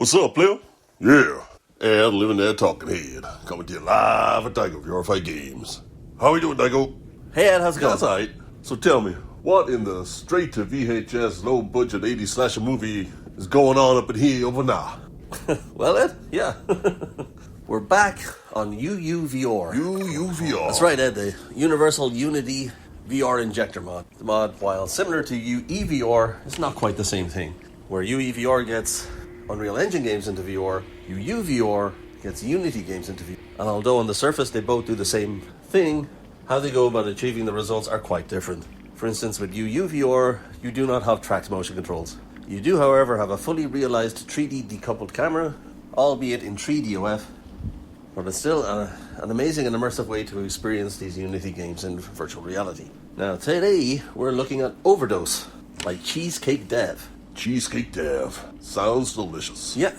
What's up, Lil? Yeah, and living there talking head, coming to you live at Daigo VRified Games. How we doing, Daigo? Hey Ed, how's it going? That's alright. So tell me, what in the straight to VHS low budget 80s slasher movie is going on up in here over now? Well Ed, yeah. We're back on UUVR. UUVR. That's right Ed, the Universal Unity VR Injector mod. The mod, while similar to UEVR, is not quite the same thing. Where UEVR gets Unreal Engine games into VR, UUVR gets Unity games into VR. And although on the surface they both do the same thing, how they go about achieving the results are quite different. For instance, with UUVR, you do not have tracked motion controls. You do, however, have a fully realized 3D decoupled camera, albeit in 3DOF, but it's still an amazing and immersive way to experience these Unity games in virtual reality. Now, today, we're looking at Overdose by Cheesecake Dev. Cheesecake Dev. Sounds delicious. Yeah.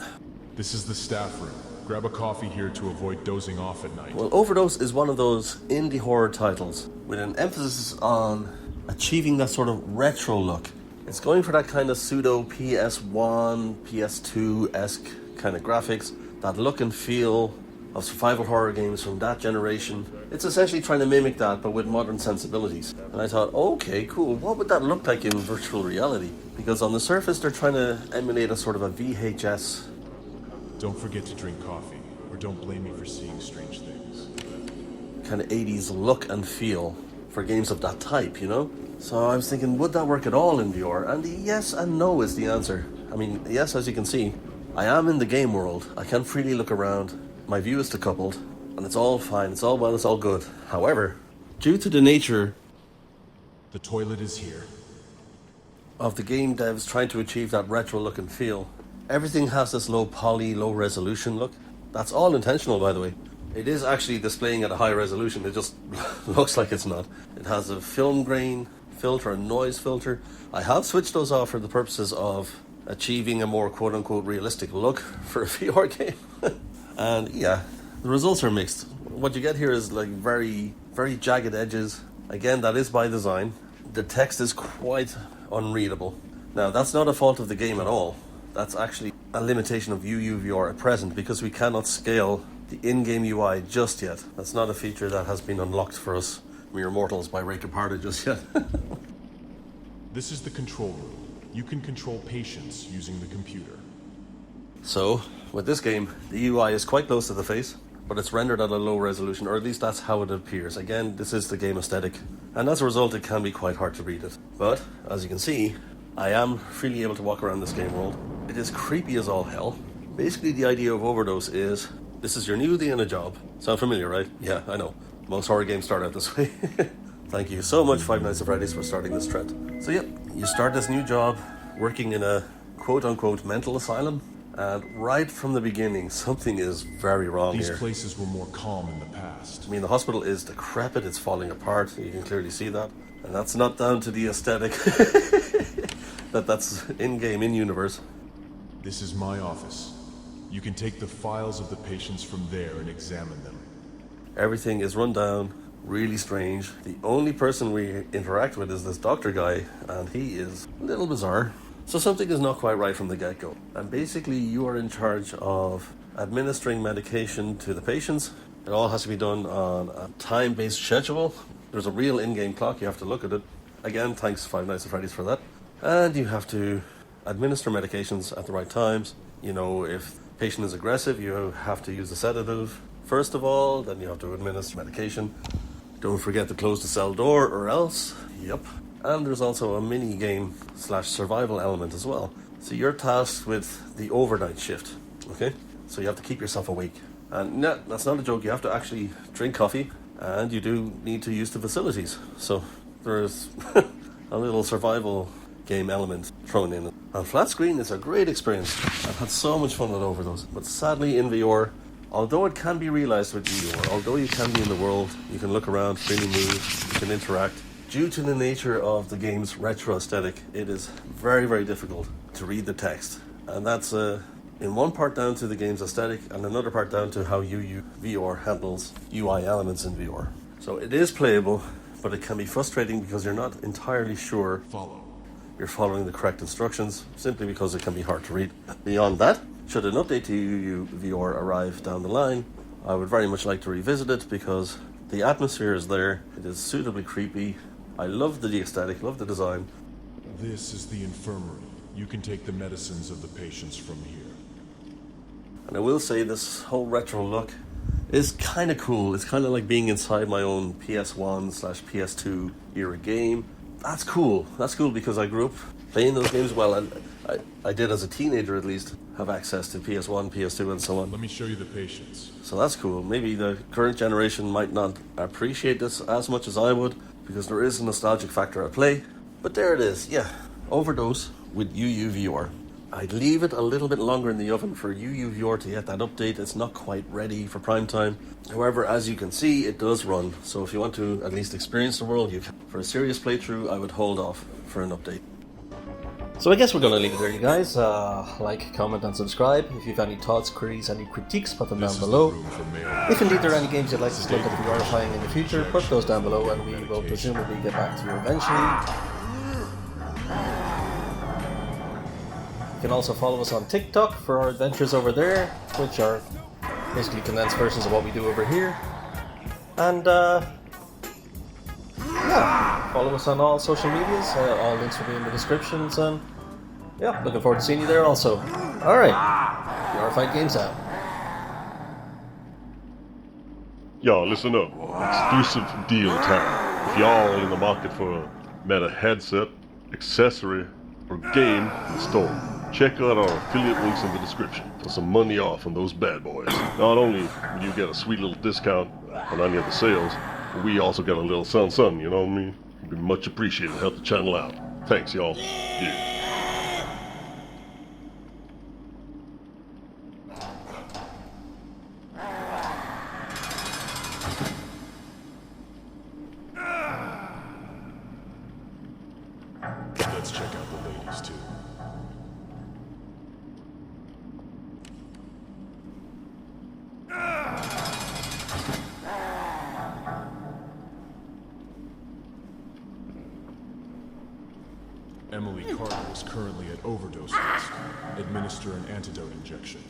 This is the staff room. Grab a coffee here to avoid dozing off at night. Well, Overdose is one of those indie horror titles with an emphasis on achieving that sort of retro look. It's going for that kind of pseudo PS1, PS2-esque kind of graphics, that look and feel of survival horror games from that generation. It's essentially trying to mimic that, but with modern sensibilities. And I thought, okay, cool, what would that look like in virtual reality? Because on the surface, they're trying to emulate a sort of a VHS. Don't forget to drink coffee, or don't blame me for seeing strange things. Kind of 80s look and feel for games of that type, you know? So I was thinking, would that work at all in VR? And the yes and no is the answer. I mean, yes, as you can see, I am in the game world. I can freely look around. My view is decoupled, and it's all fine, it's all well, it's all good. However, due to the nature The toilet is here. of the game devs trying to achieve that retro look and feel, everything has this low poly, low resolution look. That's all intentional, by the way. It is actually displaying at a high resolution, it just looks like it's not. It has a film grain filter, a noise filter. I have switched those off for the purposes of achieving a more quote-unquote realistic look for a VR game. And yeah, the results are mixed. What you get here is like very, very jagged edges. Again, that is by design. The text is quite unreadable. Now, that's not a fault of the game at all. That's actually a limitation of UUVR at present, because we cannot scale the in-game UI just yet. That's not a feature that has been unlocked for us mere mortals by Ray Caparda just yet. This is the control room. You can control patients using the computer. So, with this game, the UI is quite close to the face, but it's rendered at a low resolution, or at least that's how it appears. Again, this is the game aesthetic, and as a result, it can be quite hard to read it. But, as you can see, I am freely able to walk around this game world. It is creepy as all hell. Basically, the idea of Overdose is, this is your new day in a job. Sound familiar, right? Yeah, I know. Most horror games start out this way. Thank you so much, Five Nights at Freddy's, for starting this trend. So yeah, you start this new job, working in a quote-unquote mental asylum, and right from the beginning, something is very wrong These here. places were more calm in the past. I mean, the hospital is decrepit, it's falling apart, you can clearly see that. And that's not down to the aesthetic. That's in-game, in-universe. This is my office. You can take the files of the patients from there and examine them. Everything is run down, really strange. The only person we interact with is this doctor guy, and he is a little bizarre. So something is not quite right from the get-go. And basically, you are in charge of administering medication to the patients. It all has to be done on a time-based schedule. There's a real in-game clock, you have to look at it. Again, thanks Five Nights at Freddy's for that. And you have to administer medications at the right times. You know, if the patient is aggressive, you have to use a sedative first of all, then you have to administer medication. Don't forget to close the cell door or else. Yep. And there's also a mini game / survival element as well. So you're tasked with the overnight shift, okay? So you have to keep yourself awake. And no, that's not a joke, you have to actually drink coffee, and you do need to use the facilities. So there's a little survival game element thrown in. On flat screen, it's a great experience. I've had so much fun with Overdose, but sadly in VR, although it can be realized with VR, although you can be in the world, you can look around, freely move, you can interact, due to the nature of the game's retro aesthetic, it is very, very difficult to read the text. And that's in one part down to the game's aesthetic, and another part down to how UUVR handles UI elements in VR. So it is playable, but it can be frustrating because you're not entirely sure Follow. you're following the correct instructions, simply because it can be hard to read. Beyond that, should an update to UUVR arrive down the line, I would very much like to revisit it because the atmosphere is there. It is suitably creepy. I love the aesthetic, love the design. This is the infirmary. You can take the medicines of the patients from here. And I will say this whole retro look is kind of cool. It's kind of like being inside my own PS1/PS2 era game. That's cool. That's cool because I grew up playing those games. Well, and I did as a teenager at least have access to PS1, PS2 and so on. Let me show you the patients. So that's cool. Maybe the current generation might not appreciate this as much as I would because there is a nostalgic factor at play. But there it is, yeah. Overdose with UUVR. I'd leave it a little bit longer in the oven for UUVR to get that update. It's not quite ready for prime time. However, as you can see, it does run. So if you want to at least experience the world, you can. For a serious playthrough, I would hold off for an update. So I guess we're going to leave it there, you guys. Like, comment and subscribe. If you have any thoughts, queries, any critiques, put them down below. If indeed there are any games you'd like to look at verifying in the future, put those down below and we will presumably get back to you eventually. You can also follow us on TikTok for our adventures over there, which are basically condensed versions of what we do over here. And yeah, follow us on all social medias. All links will be in the descriptions. And yeah, looking forward to seeing you there also. Alright, VRified Games out. Y'all, listen up. Exclusive deal time. If y'all in the market for a meta headset, accessory, or game in the store, check out our affiliate links in the description for some money off on those bad boys. Not only will you get a sweet little discount on any of the sales, but we also get a little something, you know what I mean? It'd be much appreciated. Help the channel out. Thanks, y'all. Yeah. Let's check out the ladies too. Emily Carter is currently at overdose risk. Administer an antidote injection.